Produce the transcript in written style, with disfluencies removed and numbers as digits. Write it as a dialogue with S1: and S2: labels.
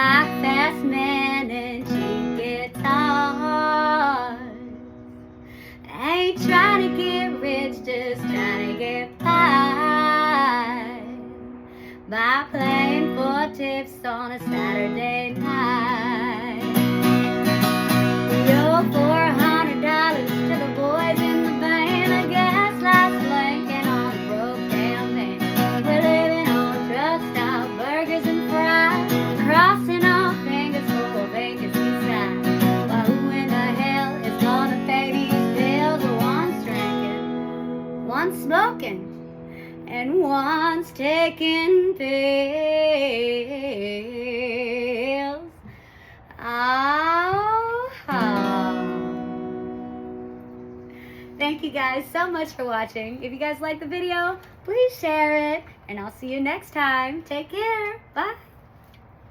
S1: like fast men and cheap guitars. Ain't trying to get rich, just trying to get by by playing for tips on a Saturday night. We owe $400 to the boys in the band. I guess life's blanking on a broke damn man. We're living on truck stop burgers and fries, crossing our fingers for a vacancy sign. Well, who in the hell is gonna pay these bills? One's drinking, one's smoking, and one's taking pills. Thank you guys so much for watching. If you guys like the video, please share it, and I'll see you next time. Take care. Bye.